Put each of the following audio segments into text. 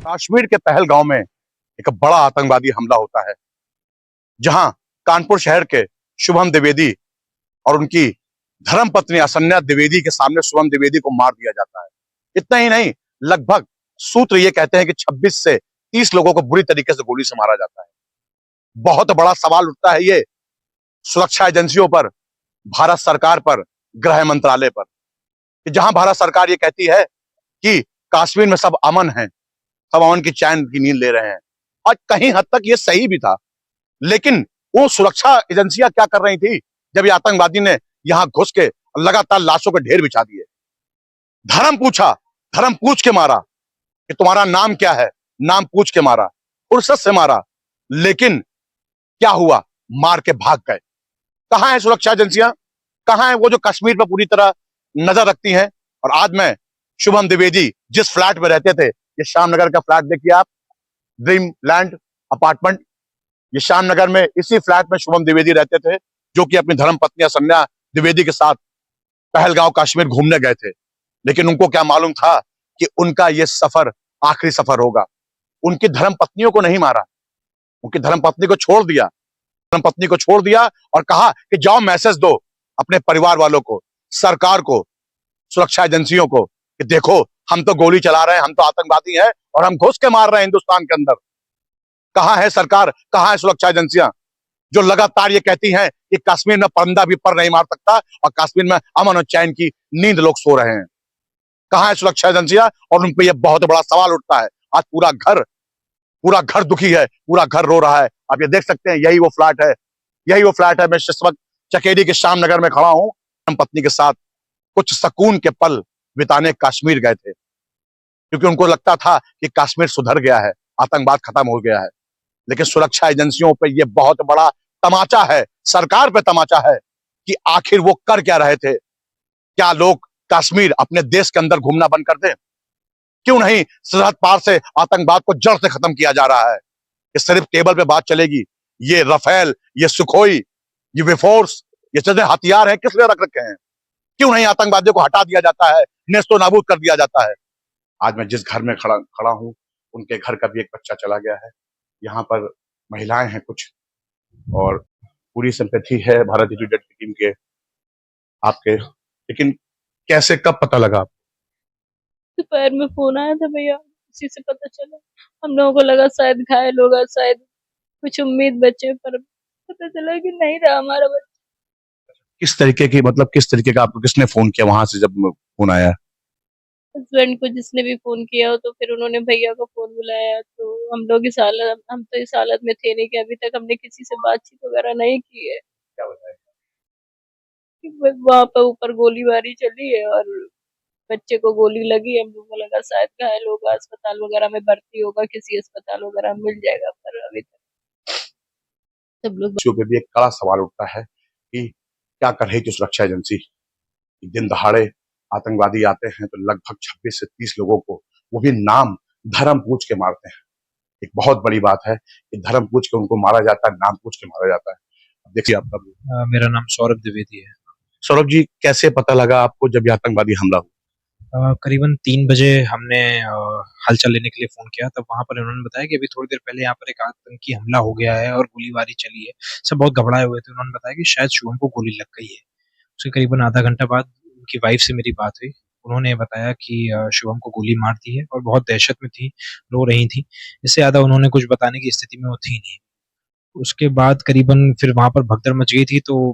कश्मीर के पहलगांव में एक बड़ा आतंकवादी हमला होता है, जहां कानपुर शहर के शुभम द्विवेदी और उनकी धर्मपत्नी असन्या द्विवेदी के सामने शुभम द्विवेदी को मार दिया जाता है। इतना ही नहीं, लगभग सूत्र ये कहते हैं कि 26 से 30 लोगों को बुरी तरीके से गोली से मारा जाता है। बहुत बड़ा सवाल उठता है ये सुरक्षा एजेंसियों पर, भारत सरकार पर, गृह मंत्रालय पर, कि जहां भारत सरकार ये कहती है कि कश्मीर में सब अमन है, सब अमन की चैन की नींद ले रहे हैं, और कहीं हद तक ये सही भी था। लेकिन वो सुरक्षा एजेंसियां क्या कर रही थी जब ये आतंकवादी ने यहां घुस के लगातार लाशों के ढेर बिछा दिए? धर्म पूछा, धर्म पूछ के मारा कि तुम्हारा नाम क्या है, नाम पूछ के मारा, फुर्सत से मारा। लेकिन क्या हुआ? मार के भाग गए। कहां है सुरक्षा एजेंसियां? कहां है वो जो कश्मीर पर पूरी तरह नजर रखती हैं? और आज मैं शुभम द्विवेदी जिस फ्लैट में रहते थे, ये श्यामनगर का फ्लैट देखिए आप, ड्रीम लैंड अपार्टमेंट, ये श्यामनगर में इसी फ्लैट में शुभम द्विवेदी रहते थे, जो कि अपनी धर्मपत्नी असन्या द्विवेदी के साथ पहलगांव कश्मीर घूमने गए थे। लेकिन उनको क्या मालूम था कि उनका ये सफर आखिरी सफर होगा। उनकी धर्मपत्नियों को नहीं मारा, उनकी धर्मपत्नी को छोड़ दिया, धर्मपत्नी को छोड़ दिया और कहा कि जाओ मैसेज दो अपने परिवार वालों को, सरकार को, सुरक्षा एजेंसियों को, कि देखो हम तो गोली चला रहे हैं, हम तो आतंकवादी हैं और हम घुस के मार रहे हैं हिंदुस्तान के अंदर। कहां है सरकार, कहां है सुरक्षा एजेंसियां जो लगातार ये कहती हैं कि कश्मीर में परिंदा भी पर नहीं मार सकता और कश्मीर में अमन और चैन की नींद लोग सो रहे हैं? कहां है सुरक्षा एजेंसियां? और उन पर यह बहुत बड़ा सवाल उठता है। आज पूरा घर दुखी है, पूरा घर रो रहा है। आप ये देख सकते हैं, यही वो फ्लैट है, यही वो फ्लैट है। मैं इस वक्त चकेरी के श्यामनगर में खड़ा हूं। हम पत्नी के साथ कुछ सुकून के पल बिताने कश्मीर गए थे, क्योंकि उनको लगता था कि कश्मीर सुधर गया है, आतंकवाद खत्म हो गया है। लेकिन सुरक्षा एजेंसियों पे ये बहुत बड़ा तमाचा है, सरकार पे तमाचा है कि आखिर वो कर क्या रहे थे। क्या लोग कश्मीर अपने देश के अंदर घूमना बंद कर दें? क्यों नहीं सरहद पार से आतंकवाद को जड़ से खत्म किया जा रहा है? ये सिर्फ टेबल पे बात चलेगी? ये रफेल, ये सुखोई, ये विफोर्स, ये चीजें हथियार हैं, किस लिए रख रखे हैं? क्यों नहीं आतंकवादियों को हटा दिया जाता है, नेस्तो नाबूद कर दिया जाता है? आज मैं जिस घर में खड़ा खड़ा हूं, उनके घर का भी एक बच्चा चला गया है। यहाँ पर महिलाएं हैं कुछ, और पूरी सिंपैथी है भारतीय क्रिकेट की टीम के आपके। लेकिन कैसे, कब पता लगा? दोपहर में फोन आया था भैया, उसी से पता चला। हम लोगों को लगा शायद घायल होगा, शायद कुछ उम्मीद बचे, पर पता चला कि नहीं रहा हमारा बच्चा। किस तरीके की, मतलब किस तरीके का आपको किसने फोन किया वहां से जब फोन आया? हस्बैंड को जिसने भी फोन किया हो, तो फिर उन्होंने भैया को फोन बुलाया। तो हम तो इस हालत में थे नहीं कि अभी तक हमने किसी से बातचीत वगैरह नहीं की है। क्या बताया? कि वहां पर ऊपर गोलीबारी चली है और बच्चे को गोली लगी। हम लोगों को लगा शायद घायल होगा, अस्पताल वगैरह में भर्ती होगा, किसी अस्पताल वगैरह में मिल जाएगा, पर अभी तक सब लोग। पे भी एक बड़ा सवाल उठता है कि क्या कर रही थी सुरक्षा एजेंसी? दिन दहाड़े आतंकवादी आते हैं तो लगभग 26 से 30 लोगों को, वो भी नाम धर्म पूछ के मारते हैं। एक बहुत बड़ी बात है कि धर्म पूछ के उनको मारा जाता है, नाम पूछ के मारा जाता है। अब देखिए आपका। मेरा नाम सौरभ द्विवेदी है। सौरभ जी, कैसे पता लगा आपको जब ये आतंकवादी हमला हुआ? करीबन 3 बजे हमने हालचाल लेने के लिए फोन किया। तब वहां पर उन्होंने बताया कि अभी थोड़ी देर पहले यहाँ पर एक आतंकी हमला हो गया है और गोलीबारी चली है। सब बहुत घबराए हुए थे। उन्होंने बताया कि शायद शुभम को गोली लग गई है। उसके करीबन आधा घंटा बाद उनकी वाइफ से मेरी बात हुई। उन्होंने बताया कि शुभम को गोली मार दी है और बहुत दहशत में थी, रो रही थी। इससे ज्यादा उन्होंने कुछ बताने की स्थिति में वो थी नहीं। उसके बाद करीबन फिर वहां पर भगदड़ मच गई थी, तो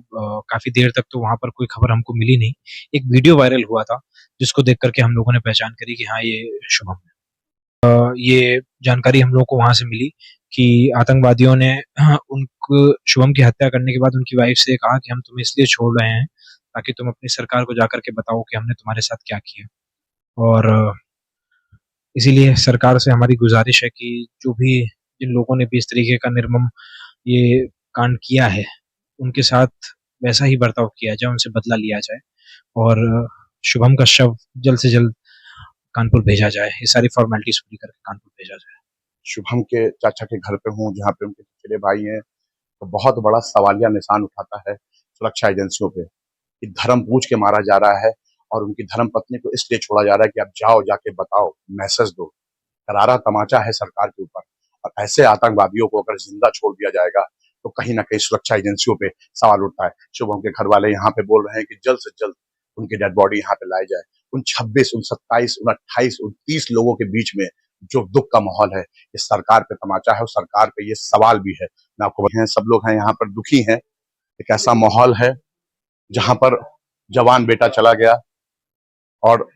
काफी देर तक तो वहां पर कोई खबर हमको मिली नहीं। एक वीडियो वायरल हुआ था जिसको देख करके हम लोगों ने पहचान करी कि हाँ, ये शुभम है। ये जानकारी हम लोगों को वहां से मिली कि आतंकवादियों ने उनको शुभम की हत्या करने के बाद उनकी वाइफ से कहा कि हम तुम्हें इसलिए छोड़ रहे हैं ताकि तुम अपनी सरकार को जाकर के बताओ कि हमने तुम्हारे साथ क्या किया। और इसीलिए सरकार से हमारी गुजारिश है कि जो भी जिन लोगों ने भी इस तरीके का निर्मम ये कांड किया है, उनके साथ वैसा ही बर्ताव किया जाए, उनसे बदला लिया जाए और शुभम का शव जल्द से जल्द कानपुर भेजा जाए। ये सारी फॉर्मेलिटीज पूरी करके कानपुर भेजा जाए। शुभम के चाचा के घर पे हूँ, जहाँ पे उनके चचेरे भाई हैं, तो बहुत बड़ा सवालिया निशान उठाता है सुरक्षा एजेंसियों पे कि धर्म पूछ के मारा जा रहा है और उनकी धर्म पत्नी को इसलिए छोड़ा जा रहा है कि आप जाओ, जाके बताओ, मैसेज दो। करारा तमाचा है सरकार के ऊपर। और ऐसे आतंकवादियों को अगर जिंदा छोड़ दिया जाएगा तो कहीं ना कहीं सुरक्षा एजेंसियों पे सवाल उठता है। शुभम के घर वाले यहाँ पे बोल रहे हैं कि जल्द से जल्द उनकी डेड बॉडी यहाँ पे लाई जाए। उन 26, उन 27, उन 28, उन 30 लोगों के बीच में जो दुख का माहौल है, ये सरकार पे तमाचा है और सरकार पे ये सवाल भी है। मैं आपको बताऊं, सब लोग हैं यहाँ पर दुखी हैं। एक ऐसा माहौल है जहां पर जवान बेटा चला गया और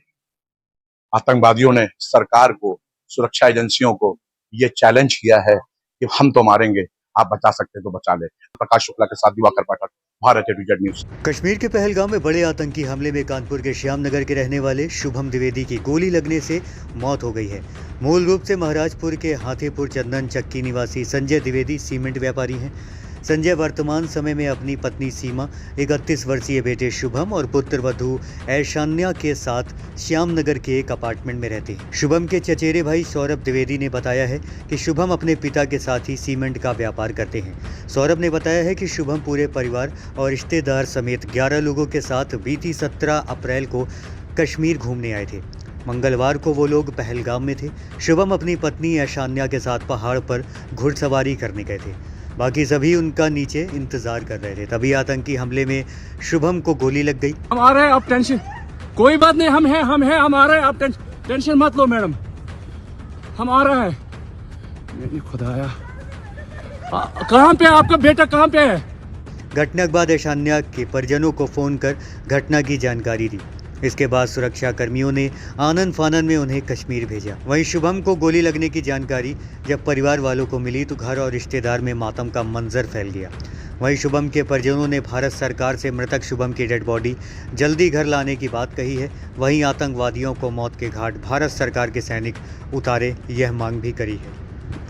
आतंकवादियों ने सरकार को, सुरक्षा एजेंसियों को ये चैलेंज किया है कि हम तो मारेंगे, आप बचा सकते तो बचा ले। प्रकाश शुक्ला के साथ दिवाकर पाठक, भारत ए टू जेड न्यूज। कश्मीर के पहलगाम में बड़े आतंकी हमले में कानपुर के श्यामनगर के रहने वाले शुभम द्विवेदी की गोली लगने से मौत हो गई है। मूल रूप से महाराजपुर के हाथीपुर चंदन चक्की निवासी संजय द्विवेदी सीमेंट व्यापारी हैं। संजय वर्तमान समय में अपनी पत्नी सीमा, 31 वर्षीय बेटे शुभम और पुत्र वधू ऐशान्या के साथ श्यामनगर के एक अपार्टमेंट में रहते हैं। शुभम के चचेरे भाई सौरभ द्विवेदी ने बताया है कि शुभम अपने पिता के साथ ही सीमेंट का व्यापार करते हैं। सौरभ ने बताया है कि शुभम पूरे परिवार और रिश्तेदार समेत 11 लोगों के साथ बीती 17 अप्रैल को कश्मीर घूमने आए थे। मंगलवार को वो लोग पहलगाम में थे। शुभम अपनी पत्नी ऐशान्या के साथ पहाड़ पर घुड़सवारी करने गए थे। बाकी सभी उनका नीचे इंतजार कर रहे थे। तभी आतंकी हमले में शुभम को गोली लग गई। हम आ रहे हैं, आप टेंशन, कोई बात नहीं, हम आ रहे हैं, आप टेंशन मत लो मैडम, हम आ रहे हैं। मेरी खुदाया, कहाँ पे आपका बेटा, कहाँ पे है? घटना के बाद ऐशान्या के परिजनों को फोन कर घटना की जानकारी दी। इसके बाद सुरक्षा कर्मियों ने आनन फानन में उन्हें कश्मीर भेजा। वहीं शुभम को गोली लगने की जानकारी जब परिवार वालों को मिली तो घर और रिश्तेदार में मातम का मंजर फैल गया। वहीं शुभम के परिजनों ने भारत सरकार से मृतक शुभम की डेड बॉडी जल्दी घर लाने की बात कही है। वहीं आतंकवादियों को मौत के घाट भारत सरकार के सैनिक उतारे, यह मांग भी करी है।